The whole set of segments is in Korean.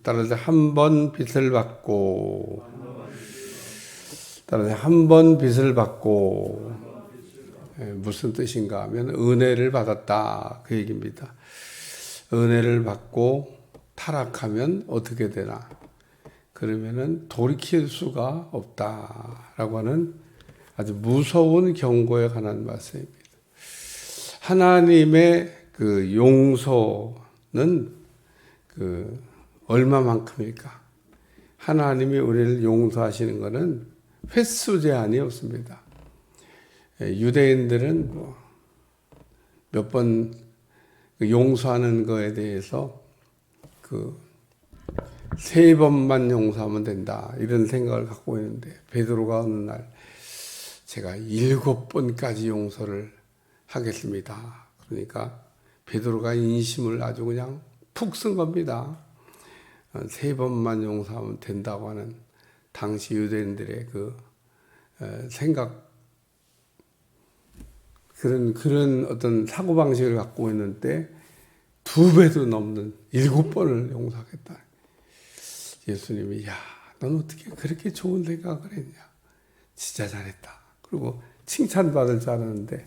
따라서 한 번 빚을 받고, 따라서 한 번 빚을 받고, 무슨 뜻인가 하면 은혜를 받았다 그 얘기입니다. 은혜를 받고 타락하면 어떻게 되나? 그러면은 돌이킬 수가 없다라고 하는 아주 무서운 경고에 관한 말씀입니다. 하나님의 그 용서는 그 얼마만큼일까? 하나님이 우리를 용서하시는 것은 횟수 제한이 없습니다. 유대인들은 몇 번 용서하는 거에 대해서 그 3번만 용서하면 된다 이런 생각을 갖고 있는데, 베드로가 어느 날 제가 7번까지 용서를 하겠습니다. 그러니까 베드로가 인심을 아주 그냥 푹 쓴 겁니다. 3번만 용서하면 된다고 하는 당시 유대인들의 그 생각, 그런 어떤 사고방식을 갖고 있는데 2배도 넘는 7번을 용서하겠다. 예수님이 야, 넌 어떻게 그렇게 좋은 생각을 했냐? 진짜 잘했다. 그리고 칭찬받을 줄 알았는데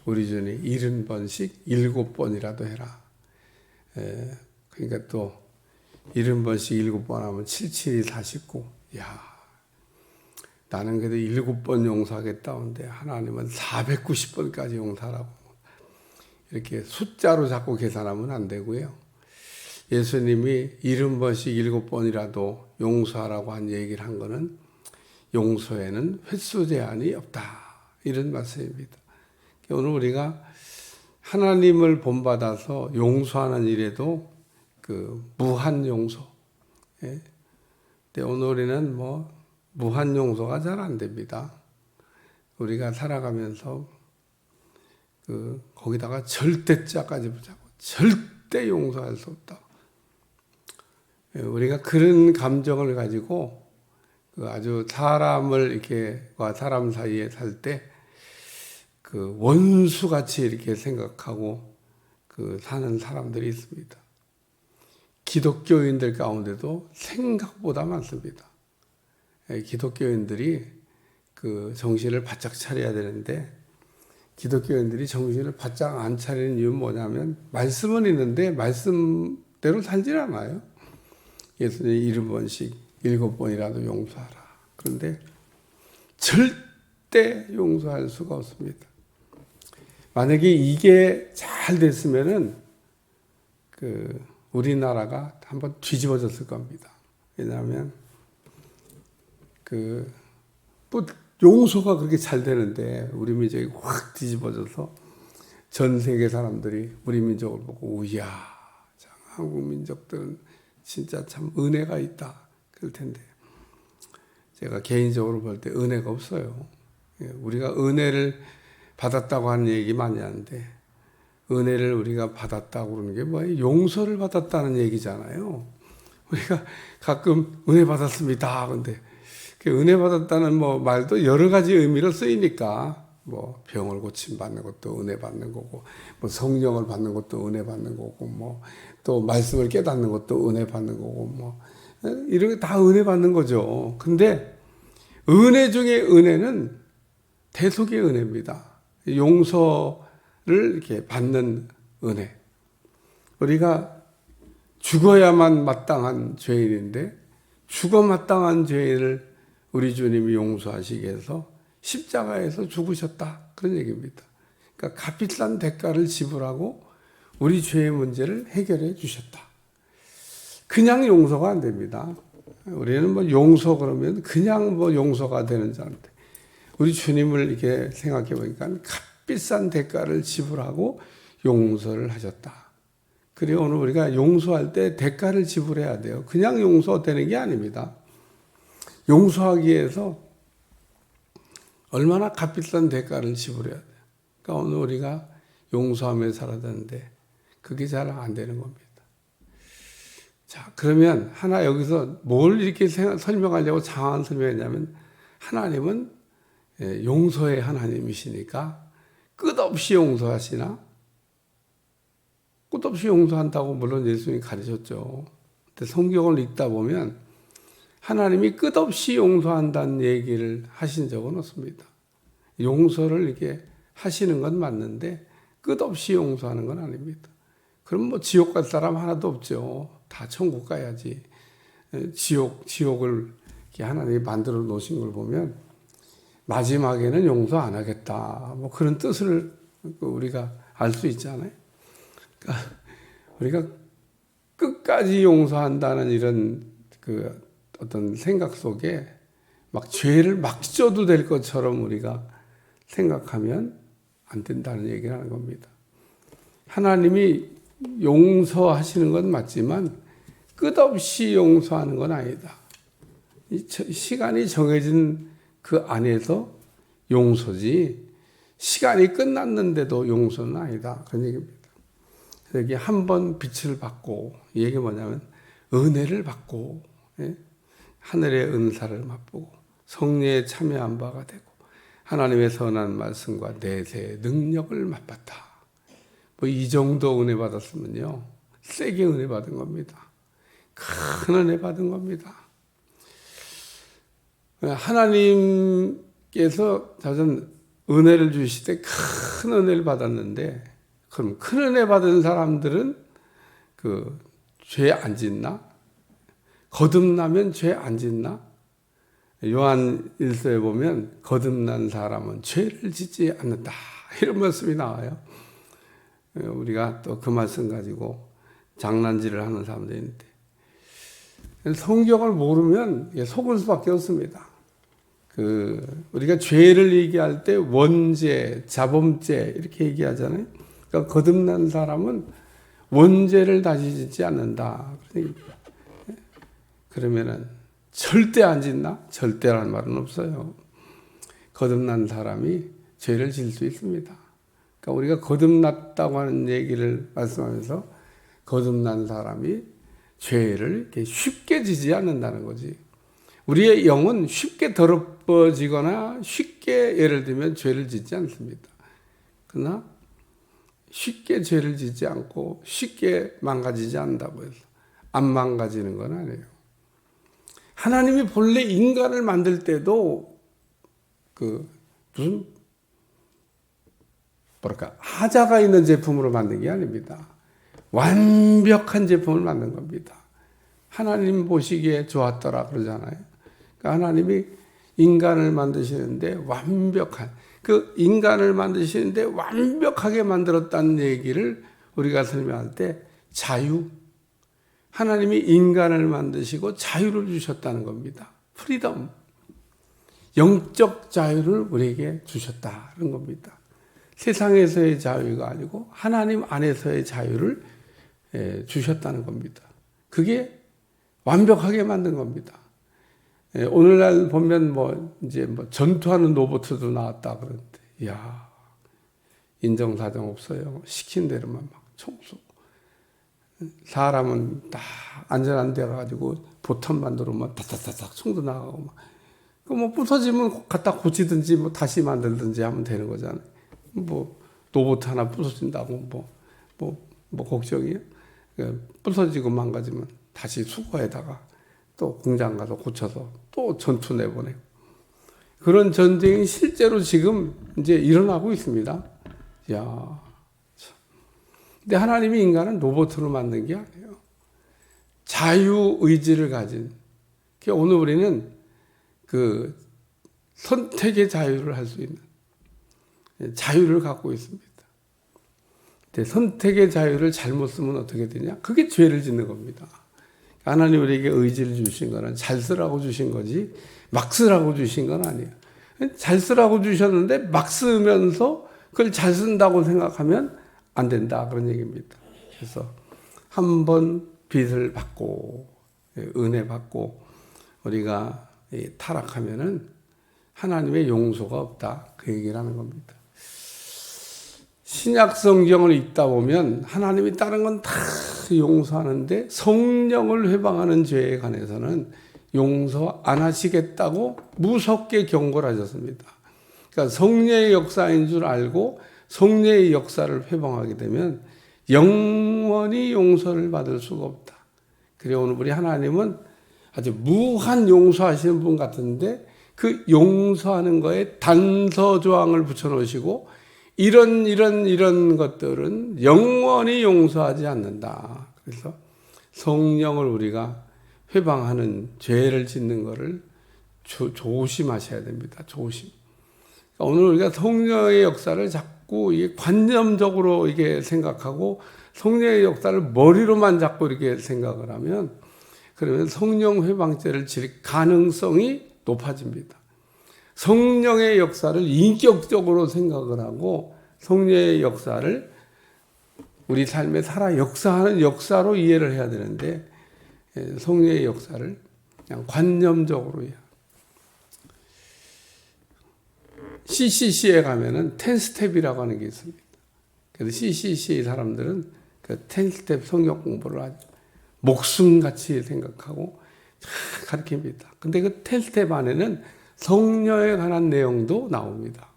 우리 주님 70번씩 7번이라도 해라. 그러니까 또 70번씩 7번 하면 77이 49. 야, 나는 그래도 7번 용서하겠다는데 하나님은 490번까지 용서하라고. 이렇게 숫자로 자꾸 계산하면 안 되고요. 예수님이 70번씩 7번이라도 용서하라고 한 얘기를 한 거는 용서에는 횟수 제한이 없다 이런 말씀입니다. 오늘 우리가 하나님을 본받아서 용서하는 일에도 그 무한 용서. 근데 오늘 우리는 무한 용서가 잘 안 됩니다. 우리가 살아가면서 거기다가 절대자까지 붙잡고 절대 용서할 수 없다. 우리가 그런 감정을 가지고 아주 사람을 이렇게와 사람 사이에 살 때 그 원수같이 이렇게 생각하고 사는 사람들이 있습니다. 기독교인들 가운데도 생각보다 많습니다. 기독교인들이 정신을 바짝 차려야 되는데, 기독교인들이 정신을 바짝 안 차리는 이유는 뭐냐면 말씀은 있는데 말씀대로 살질 않아요. 예수님 7번씩 7번이라도 용서하라. 그런데 절대 용서할 수가 없습니다. 만약에 이게 잘 됐으면은 우리나라가 한번 뒤집어졌을 겁니다. 왜냐하면 용서가 그렇게 잘 되는데 우리 민족이 확 뒤집어져서 전 세계 사람들이 우리 민족을 보고 이야, 한국 민족들은 진짜 참 은혜가 있다 그럴 텐데, 제가 개인적으로 볼 때 은혜가 없어요. 우리가 은혜를 받았다고 하는 얘기 많이 하는데, 은혜를 우리가 받았다고 그러는 게 뭐예요? 용서를 받았다는 얘기잖아요. 우리가 가끔 은혜 받았습니다. 근데 은혜 받았다는 말도 여러 가지 의미로 쓰이니까, 병을 고침받는 것도 은혜 받는 거고, 성령을 받는 것도 은혜 받는 거고, 또 말씀을 깨닫는 것도 은혜 받는 거고, 이런 게 다 은혜 받는 거죠. 근데 은혜 중에 은혜는 대속의 은혜입니다. 용서를 이렇게 받는 은혜. 우리가 죽어야만 마땅한 죄인인데 죽어 마땅한 죄인을 우리 주님이 용서하시기 위해서 십자가에서 죽으셨다 그런 얘기입니다. 그러니까 값비싼 대가를 지불하고 우리 죄의 문제를 해결해 주셨다. 그냥 용서가 안 됩니다. 우리는 용서 그러면 그냥 용서가 되는 줄 아는데, 우리 주님을 이렇게 생각해 보니까 값비싼 대가를 지불하고 용서를 하셨다. 그리고 오늘 우리가 용서할 때 대가를 지불해야 돼요. 그냥 용서되는 게 아닙니다. 용서하기 위해서 얼마나 값비싼 대가를 지불해야 돼요. 그러니까 오늘 우리가 용서하며 살아야 되는데 그게 잘 안 되는 겁니다. 자, 그러면 하나 여기서 뭘 이렇게 설명하려고 장황한 설명했냐면, 하나님은 용서의 하나님이시니까 끝없이 용서하시나? 끝없이 용서한다고 물론 예수님이 가르쳤죠. 성경을 읽다 보면 하나님이 끝없이 용서한다는 얘기를 하신 적은 없습니다. 용서를 이렇게 하시는 건 맞는데 끝없이 용서하는 건 아닙니다. 그럼 뭐 지옥 갈 사람 하나도 없죠. 다 천국 가야지. 지옥을 이렇게 하나님이 만들어 놓으신 걸 보면 마지막에는 용서 안 하겠다. 뭐 그런 뜻을 우리가 알 수 있잖아요. 그러니까 우리가 끝까지 용서한다는 이런 그 어떤 생각 속에 막 죄를 막 져도 될 것처럼 우리가 생각하면 안 된다는 얘기를 하는 겁니다. 하나님이 용서하시는 건 맞지만 끝없이 용서하는 건 아니다. 시간이 정해진 그 안에서 용서지 시간이 끝났는데도 용서는 아니다. 그런 얘기입니다. 여기 한 번 빛을 받고 이게 뭐냐면 은혜를 받고 하늘의 은사를 맛보고 성령에 참여한 바가 되고 하나님의 선한 말씀과 내세의 능력을 맛봤다. 뭐 이 정도 은혜 받았으면요 세게 은혜 받은 겁니다. 큰 은혜 받은 겁니다. 하나님께서 저는 은혜를 주실 때 큰 은혜를 받았는데 그럼 큰 은혜 받은 사람들은 그 죄 안 짓나? 거듭나면 죄 안 짓나? 요한 1서에 보면 거듭난 사람은 죄를 짓지 않는다. 이런 말씀이 나와요. 우리가 또 그 말씀 가지고 장난질을 하는 사람들이 있는데 성경을 모르면 속을 수밖에 없습니다. 우리가 죄를 얘기할 때 원죄, 자범죄 이렇게 얘기하잖아요. 그러니까 거듭난 사람은 원죄를 다시 짓지 않는다. 그러면은 절대 안 짓나? 절대라는 말은 없어요. 거듭난 사람이 죄를 질 수 있습니다. 그러니까 우리가 거듭났다고 하는 얘기를 말씀하면서 거듭난 사람이 죄를 이렇게 쉽게 지지 않는다는 거지. 우리의 영은 쉽게 더럽어지거나 쉽게 예를 들면 죄를 짓지 않습니다. 그러나 쉽게 죄를 짓지 않고 쉽게 망가지지 않는다고 해서 안 망가지는 건 아니에요. 하나님이 본래 인간을 만들 때도 무슨 하자가 있는 제품으로 만든 게 아닙니다. 완벽한 제품을 만든 겁니다. 하나님 보시기에 좋았더라 그러잖아요. 그러니까 하나님이 인간을 만드시는데 그 인간을 만드시는데 완벽하게 만들었다는 얘기를 우리가 설명할 때 자유. 하나님이 인간을 만드시고 자유를 주셨다는 겁니다. 프리덤. 영적 자유를 우리에게 주셨다는 겁니다. 세상에서의 자유가 아니고 하나님 안에서의 자유를 주셨다는 겁니다. 그게 완벽하게 만든 겁니다. 오늘날 보면 이제 전투하는 로봇도 나왔다 그러는데, 이야, 인정사정 없어요. 시킨 대로만 막 청소. 사람은 다 안전한 데 가가지고 보탄만 들어오면 다다다닥 총도 나가고 막. 부서지면 갖다 고치든지 다시 만들든지 하면 되는 거잖아요. 로봇 하나 부서진다고 걱정이에요? 부서지고 망가지면 다시 수거에다가 또 공장 가서 고쳐서 또 전투 내보내고. 그런 전쟁이 실제로 지금 이제 일어나고 있습니다. 이야. 근데 하나님이 인간은 로봇으로 만든 게 아니에요. 자유의지를 가진. 오늘 우리는 선택의 자유를 할 수 있는 자유를 갖고 있습니다. 근데 선택의 자유를 잘못 쓰면 어떻게 되냐? 그게 죄를 짓는 겁니다. 하나님 우리에게 의지를 주신 거는 잘 쓰라고 주신 거지 막 쓰라고 주신 건 아니에요. 잘 쓰라고 주셨는데 막 쓰면서 그걸 잘 쓴다고 생각하면 안 된다 그런 얘기입니다. 그래서 한 번 빚을 받고 은혜 받고 우리가 타락하면은 하나님의 용서가 없다 그 얘기를 하는 겁니다. 신약 성경을 읽다 보면 하나님이 다른 건 다 용서하는데 성령을 회방하는 죄에 관해서는 용서 안 하시겠다고 무섭게 경고를 하셨습니다. 그러니까 성령의 역사인 줄 알고 성령의 역사를 회방하게 되면 영원히 용서를 받을 수가 없다. 그리고 오늘 우리 하나님은 아주 무한 용서하시는 분 같은데 그 용서하는 거에 단서 조항을 붙여놓으시고 이런 것들은 영원히 용서하지 않는다. 그래서 성령을 우리가 회방하는 죄를 짓는 것을 조심하셔야 됩니다. 조심. 오늘 우리가 성령의 역사를 자꾸 이게 관념적으로 이게 생각하고 성령의 역사를 머리로만 자꾸 이렇게 생각을 하면 그러면 성령 회방죄를 질 가능성이 높아집니다. 성령의 역사를 인격적으로 생각을 하고 성령의 역사를 우리 삶에 살아 역사하는 역사로 이해를 해야 되는데 성령의 역사를 그냥 관념적으로 해야. CCC에 가면은 10스텝이라고 하는 게 있습니다. 그래서 CCC 사람들은 그 10스텝 성경 공부를 아주 목숨같이 생각하고 가르칩니다. 근데 그 10스텝 안에는 성령에 관한 내용도 나옵니다.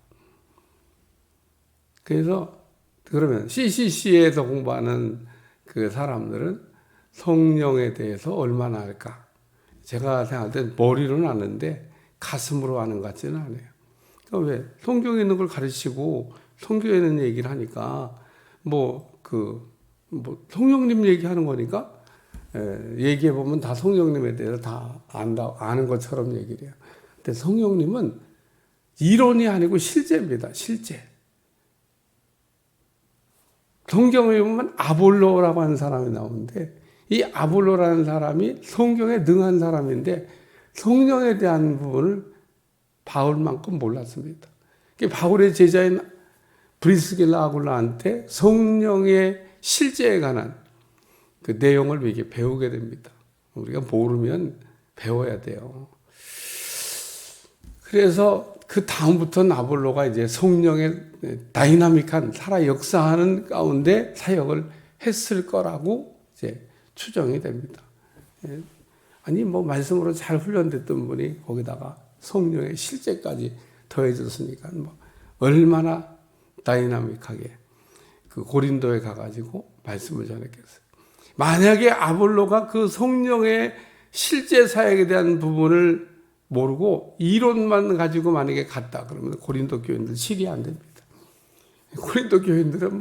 그래서 그러면 CCC에서 공부하는 그 사람들은 성령에 대해서 얼마나 알까? 제가 생각할 때 머리로는 아는데 가슴으로 아는 것 같지는 않아요. 그러니까 왜? 성경에 있는 걸 가르치고 성경에 있는 얘기를 하니까 성령님 얘기하는 거니까 얘기해 보면 다 성령님에 대해서 다 아는 것처럼 얘기를 해요. 근데 성령님은 이론이 아니고 실제입니다. 실제. 성경에 보면 아볼로라고 하는 사람이 나오는데 이 아볼로라는 사람이 성경에 능한 사람인데 성령에 대한 부분을 바울만큼 몰랐습니다. 바울의 제자인 브리스길라 아굴라한테 성령의 실제에 관한 그 내용을 이렇게 배우게 됩니다. 우리가 모르면 배워야 돼요. 그래서 그 다음부터는 아볼로가 이제 성령의 다이나믹한 살아 역사하는 가운데 사역을 했을 거라고 이제 추정이 됩니다. 아니 말씀으로 잘 훈련됐던 분이 거기다가 성령의 실제까지 더해졌으니까 얼마나 다이나믹하게 그 고린도에 가가지고 말씀을 전했겠어요. 만약에 아볼로가 그 성령의 실제 사역에 대한 부분을 모르고 이론만 가지고 만약에 갔다 그러면 고린도 교인들 실이 안 됩니다. 고린도 교인들은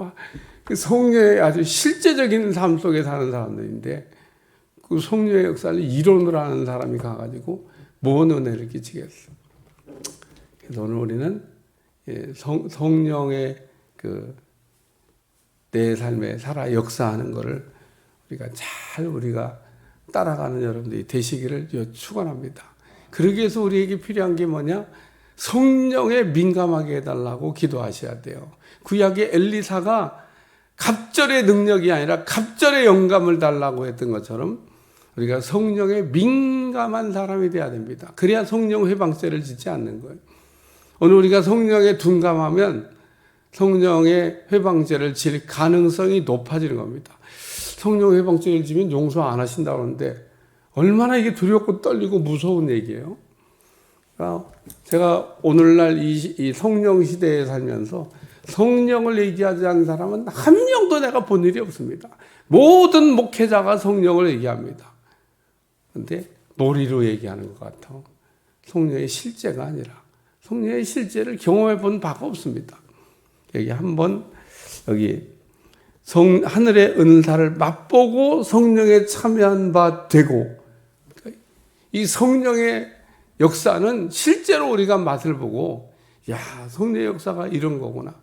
그 성령의 아주 실제적인 삶 속에 사는 사람들인데 그 성령의 역사를 이론으로 하는 사람이 가가지고 뭔 은혜를 끼치겠어. 그래서 오늘 우리는 성령의 내 삶에 살아 역사하는 것을 우리가 따라가는 여러분들이 되시기를 축원합니다. 그러기 위해서 우리에게 필요한 게 뭐냐? 성령에 민감하게 해달라고 기도하셔야 돼요. 구약의 엘리사가 갑절의 능력이 아니라 갑절의 영감을 달라고 했던 것처럼 우리가 성령에 민감한 사람이 돼야 됩니다. 그래야 성령 회방죄를 짓지 않는 거예요. 오늘 우리가 성령에 둔감하면 성령의 회방죄를 질 가능성이 높아지는 겁니다. 성령 회방죄를 지면 용서 안 하신다고 하는데 얼마나 이게 두렵고 떨리고 무서운 얘기예요. 그러니까 제가 오늘날 이 성령 시대에 살면서 성령을 얘기하지 않는 사람은 한 명도 내가 본 일이 없습니다. 모든 목회자가 성령을 얘기합니다. 그런데 놀이로 얘기하는 것 같아. 성령의 실제가 아니라 성령의 실제를 경험해 본 바가 없습니다. 하늘의 은사를 맛보고 성령에 참여한 바 되고 이 성령의 역사는 실제로 우리가 맛을 보고 성령의 역사가 이런 거구나.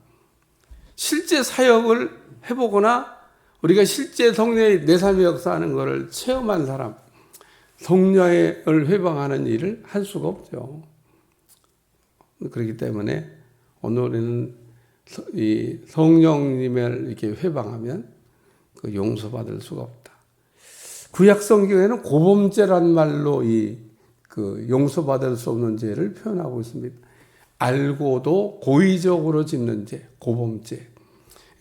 실제 사역을 해보거나 우리가 실제 성령의 내 삶의 역사하는 것을 체험한 사람, 성령을 회방하는 일을 할 수가 없죠. 그렇기 때문에 오늘 우리는 이 성령님을 이렇게 회방하면 그 용서받을 수가 없다. 구약 성경에는 고범죄란 말로 그 용서받을 수 없는 죄를 표현하고 있습니다. 알고도 고의적으로 짓는 죄, 고범죄.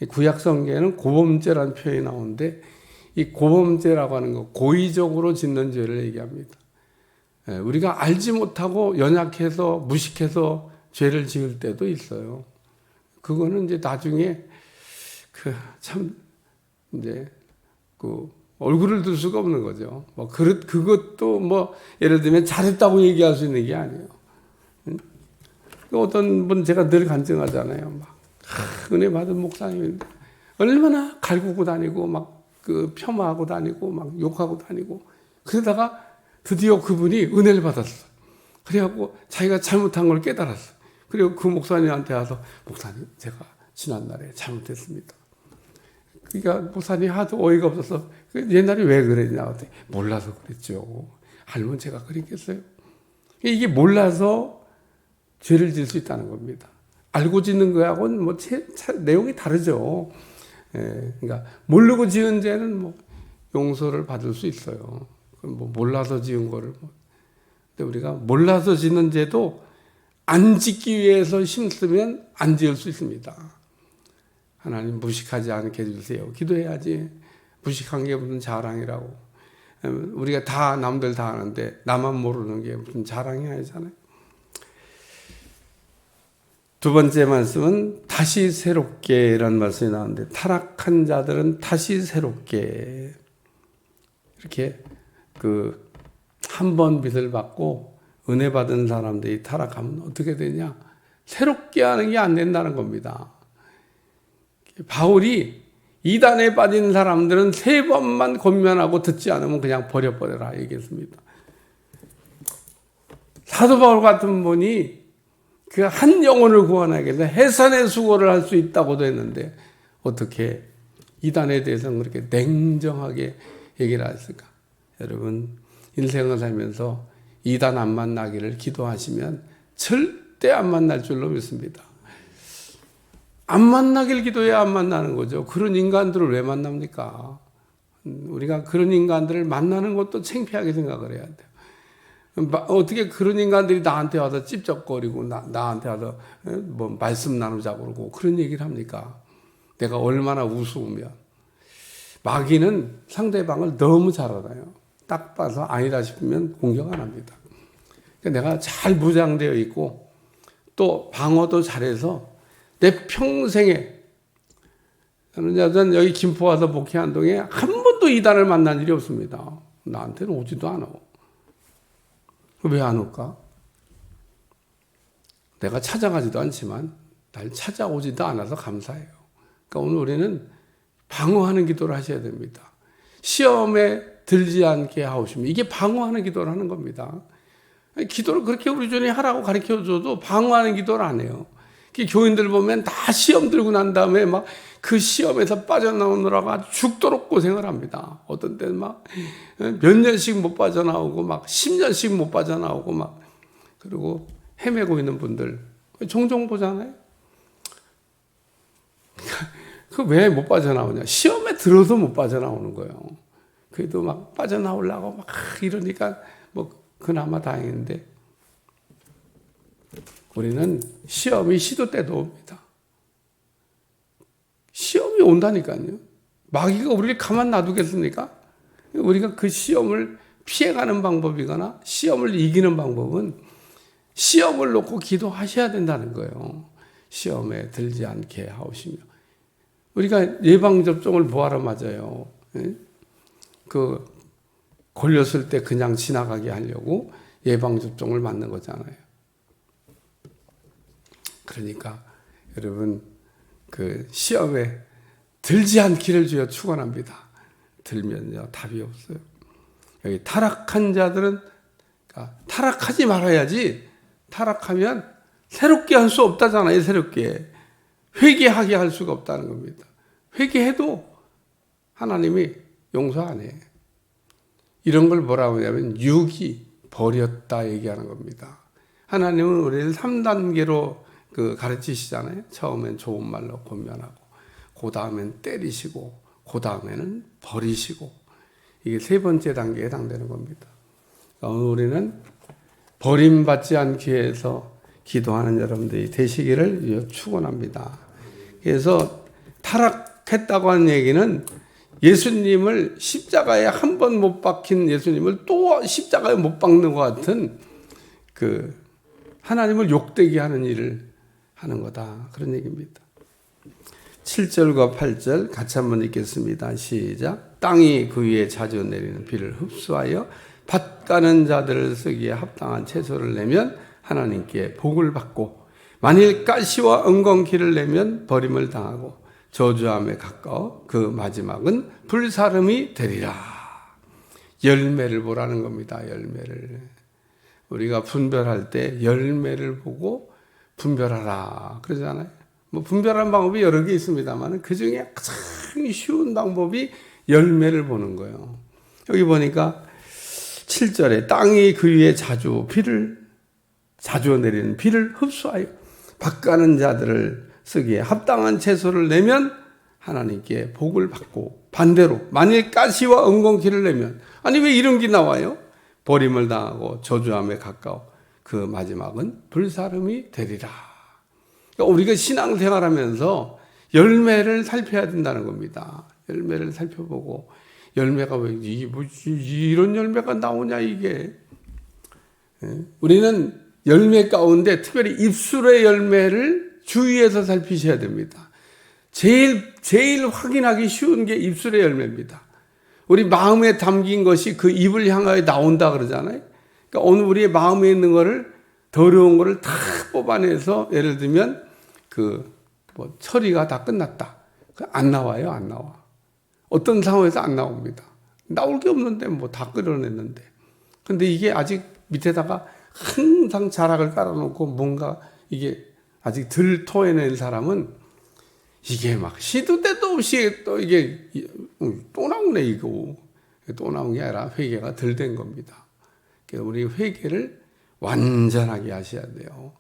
구약 성경에는 고범죄라는 표현이 나오는데 이 고범죄라고 하는 거 고의적으로 짓는 죄를 얘기합니다. 우리가 알지 못하고 연약해서 무식해서 죄를 지을 때도 있어요. 그거는 이제 나중에 얼굴을 들 수가 없는 거죠. 그것도 예를 들면 잘했다고 얘기할 수 있는 게 아니에요. 어떤 분 제가 늘 간증하잖아요. 은혜 받은 목사님인데 얼마나 갈구고 다니고 폄하하고 다니고 욕하고 다니고 그러다가 드디어 그분이 은혜를 받았어. 그래갖고 자기가 잘못한 걸 깨달았어. 그리고 그 목사님한테 와서 목사님 제가 지난날에 잘못했습니다. 그러니까 목사님이 하도 어이가 없어서 옛날에 왜 그랬냐 그랬더니 몰라서 그랬죠. 알면 제가 그랬겠어요. 이게 몰라서 죄를 질 수 있다는 겁니다. 알고 짓는 거하고는 내용이 다르죠. 그러니까 모르고 지은 죄는 용서를 받을 수 있어요. 몰라서 지은 거를 근데 우리가 몰라서 짓는 죄도 안 짓기 위해서 힘쓰면 안 지을 수 있습니다. 하나님 무식하지 않게 해주세요. 기도해야지. 무식한 게 무슨 자랑이라고. 우리가 다 남들 다 아는데 나만 모르는 게 무슨 자랑이 아니잖아요. 두 번째 말씀은 다시 새롭게라는 말씀이 나오는데 타락한 자들은 다시 새롭게 이렇게 한 번 빚을 받고 은혜 받은 사람들이 타락하면 어떻게 되냐? 새롭게 하는 게 안 된다는 겁니다. 바울이 이단에 빠진 사람들은 3번만 권면하고 듣지 않으면 그냥 버려버려라 얘기했습니다. 사도 바울 같은 분이 그 한 영혼을 구원하기 위해서 해산의 수고를 할 수 있다고도 했는데 어떻게 이단에 대해서는 그렇게 냉정하게 얘기를 했을까? 여러분 인생을 살면서 이단 안 만나기를 기도하시면 절대 안 만날 줄로 믿습니다. 안 만나길 기도해야 안 만나는 거죠. 그런 인간들을 왜 만납니까? 우리가 그런 인간들을 만나는 것도 창피하게 생각을 해야 돼요. 어떻게 그런 인간들이 나한테 와서 찝쩍거리고 나한테 와서 말씀 나누자고 그러고 그런 얘기를 합니까? 내가 얼마나 우스우면. 마귀는 상대방을 너무 잘 알아요. 딱 봐서 아니다 싶으면 공격 안 합니다. 내가 잘 무장되어 있고 또 방어도 잘해서 내 평생에 저는 여기 김포 와서 목회한 동에 한 번도 이단을 만난 일이 없습니다. 나한테는 오지도 않아. 왜 안 올까? 내가 찾아가지도 않지만 날 찾아오지도 않아서 감사해요. 그러니까 오늘 우리는 방어하는 기도를 하셔야 됩니다. 시험에 들지 않게 하오시면 이게 방어하는 기도를 하는 겁니다. 기도를 그렇게 우리 주님이 하라고 가르쳐줘도 방어하는 기도를 안 해요. 교인들 보면 다 시험 들고 난 다음에 그 시험에서 빠져나오느라고 아주 죽도록 고생을 합니다. 어떤 때는 몇 년씩 못 빠져나오고 10년씩 못 빠져나오고 그리고 헤매고 있는 분들 종종 보잖아요. 그 왜 못 빠져나오냐? 시험에 들어서 못 빠져나오는 거예요. 그래도 빠져나오려고 이러니까 그나마 다행인데 우리는 시험이 시도 때도 옵니다. 시험이 온다니까요. 마귀가 우리를 가만 놔두겠습니까? 우리가 그 시험을 피해가는 방법이거나 시험을 이기는 방법은 시험을 놓고 기도하셔야 된다는 거예요. 시험에 들지 않게 하오시며. 우리가 예방접종을 뭐하러 맞아요? 걸렸을 때 그냥 지나가게 하려고 예방접종을 맞는 거잖아요. 그러니까 여러분 시험에 들지 않기를 주여 축원합니다. 들면요 답이 없어요. 여기 타락한 자들은 타락하지 말아야지. 타락하면 새롭게 할 수 없다잖아요. 새롭게 회개하게 할 수가 없다는 겁니다. 회개해도 하나님이 용서 안 해. 이런 걸 뭐라고 하냐면 유기 버렸다 얘기하는 겁니다. 하나님은 우리를 3단계로 가르치시잖아요. 처음엔 좋은 말로 권면하고, 그 다음엔 때리시고, 그 다음에는 버리시고, 이게 3번째 단계에 해당되는 겁니다. 우리는 버림받지 않기 위해서 기도하는 여러분들이 되시기를 축원합니다. 그래서 타락했다고 하는 얘기는 예수님을 십자가에 한 번 못 박힌 예수님을 또 십자가에 못 박는 것 같은 하나님을 욕되게 하는 일을 하는 거다. 그런 얘기입니다. 7절과 8절 같이 한번 읽겠습니다. 시작. 땅이 그 위에 자주 내리는 비를 흡수하여 밭 가는 자들을 쓰기에 합당한 채소를 내면 하나님께 복을 받고, 만일 가시와 엉겅퀴를 내면 버림을 당하고 저주함에 가까워 그 마지막은 불사름이 되리라. 열매를 보라는 겁니다. 열매를. 우리가 분별할 때 열매를 보고 분별하라 그러잖아요. 뭐 분별하는 방법이 여러 개 있습니다만 그 중에 가장 쉬운 방법이 열매를 보는 거예요. 여기 보니까 7절에 땅이 그 위에 자주 내리는 비를 흡수하여 밭 가는 자들을 쓰기에 합당한 채소를 내면 하나님께 복을 받고, 반대로 만일 가시와 엉겅퀴를 내면, 아니 왜 이런 게 나와요? 버림을 당하고 저주함에 가까워 그 마지막은 불사름이 되리라. 그러니까 우리가 신앙생활하면서 열매를 살펴야 된다는 겁니다. 열매를 살펴보고, 열매가 왜 이런 열매가 나오냐 이게. 우리는 열매 가운데 특별히 입술의 열매를 주의해서 살피셔야 됩니다. 제일 확인하기 쉬운 게 입술의 열매입니다. 우리 마음에 담긴 것이 그 입을 향하여 나온다 그러잖아요. 그러니까 오늘 우리의 마음에 있는 거를, 더러운 거를 다 뽑아내서, 예를 들면 처리가 다 끝났다. 안 나와요, 안 나와. 어떤 상황에서 안 나옵니다. 나올 게 없는데 다 끌어냈는데. 근데 이게 아직 밑에다가 항상 자락을 깔아놓고 뭔가 이게 아직 덜 토해낸 사람은 이게 막 시도 때도 없이 또 이게 또 나오네 이거. 또 나온 게 아니라 회개가 덜 된 겁니다. 그래서 우리 회개를 완전하게 하셔야 돼요.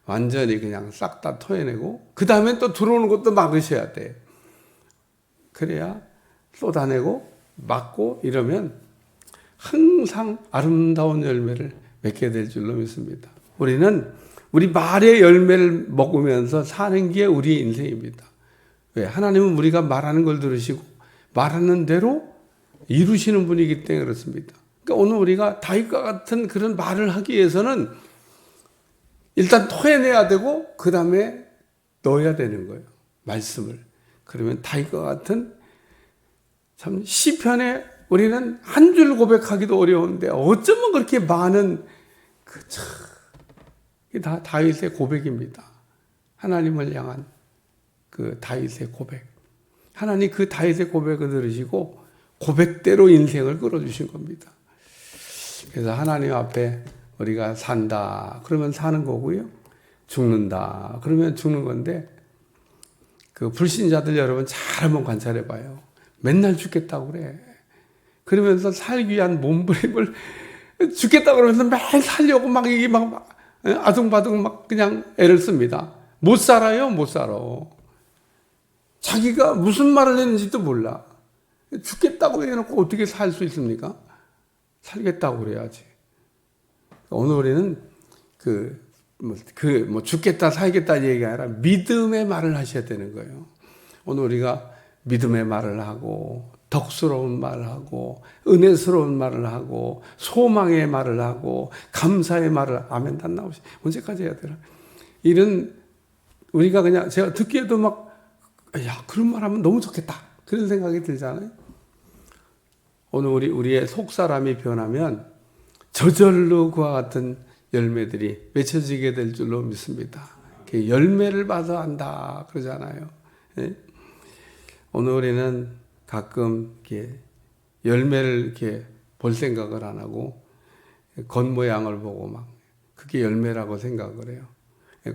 완전히 그냥 싹 다 토해내고 그 다음에 또 들어오는 것도 막으셔야 돼. 그래야 쏟아내고 막고 이러면 항상 아름다운 열매를 맺게 될 줄로 믿습니다. 우리는 우리 말의 열매를 먹으면서 사는 게 우리의 인생입니다. 왜? 하나님은 우리가 말하는 걸 들으시고 말하는 대로 이루시는 분이기 때문에 그렇습니다. 그러니까 오늘 우리가 다윗과 같은 그런 말을 하기 위해서는 일단 토해내야 되고 그 다음에 넣어야 되는 거예요. 말씀을. 그러면 다윗과 같은 참 시편에 우리는 한 줄 고백하기도 어려운데 어쩌면 그렇게 많은 이게 다 다윗의 고백입니다. 하나님을 향한 그 다윗의 고백. 하나님 그 다윗의 고백을 들으시고 고백대로 인생을 끌어주신 겁니다. 그래서 하나님 앞에 우리가 산다 그러면 사는 거고요. 죽는다 그러면 죽는 건데, 그 불신자들 여러분 잘 한번 관찰해 봐요. 맨날 죽겠다고 그래. 그러면서 살기 위한 몸부림을 죽겠다고 그러면서 매일 살려고 막 이게 막 아둥바둥 막 그냥 애를 씁니다. 못 살아요, 못 살아. 자기가 무슨 말을 했는지도 몰라. 죽겠다고 해놓고 어떻게 살 수 있습니까? 살겠다고 그래야지. 오늘 우리는 죽겠다, 살겠다 얘기가 아니라 믿음의 말을 하셔야 되는 거예요. 오늘 우리가 믿음의 말을 하고, 덕스러운 말을 하고, 은혜스러운 말을 하고, 소망의 말을 하고, 감사의 말을, 아멘, 다 나오시. 언제까지 해야 되나? 이런, 우리가 그냥, 제가 듣기에도 막, 야, 그런 말 하면 너무 좋겠다. 그런 생각이 들잖아요. 오늘 우리의 속사람이 변하면 저절로 그와 같은 열매들이 맺혀지게 될 줄로 믿습니다. 열매를 봐서 안다 그러잖아요. 오늘 우리는 가끔 이렇게 열매를 이렇게 볼 생각을 안 하고 겉모양을 보고 막 그게 열매라고 생각을 해요.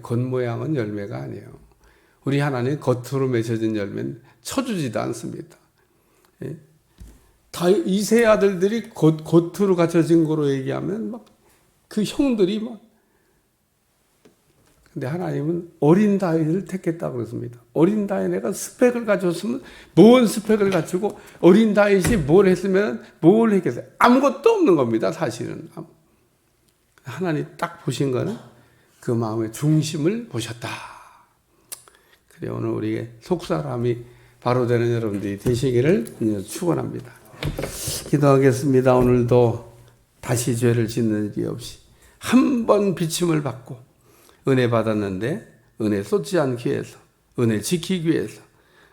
겉모양은 열매가 아니에요. 우리 하나님 겉으로 맺혀진 열매는 쳐주지도 않습니다. 다 이세 아들들이 겉으로 갖춰진 거로 얘기하면 막 그 형들이 막, 근데 하나님은 어린 다윗을 택했다고 그랬습니다. 어린 다윗에가 스펙을 가졌으면 뭔 스펙을 갖추고 어린 다윗이 뭘 했으면 뭘 했겠어요? 아무것도 없는 겁니다, 사실은. 하나님 딱 보신 거는 그 마음의 중심을 보셨다. 그래, 오늘 우리의 속사람이 바로 되는 여러분들이 되시기를 축원합니다. 기도하겠습니다. 오늘도 다시 죄를 짓는 일이 없이 한 번 비침을 받고 은혜 받았는데 은혜 쏟지 않기 위해서, 은혜 지키기 위해서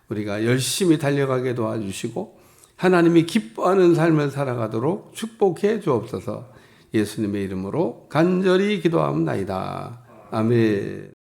우리가 열심히 달려가게 도와주시고 하나님이 기뻐하는 삶을 살아가도록 축복해 주옵소서. 예수님의 이름으로 간절히 기도하옵나이다. 아멘.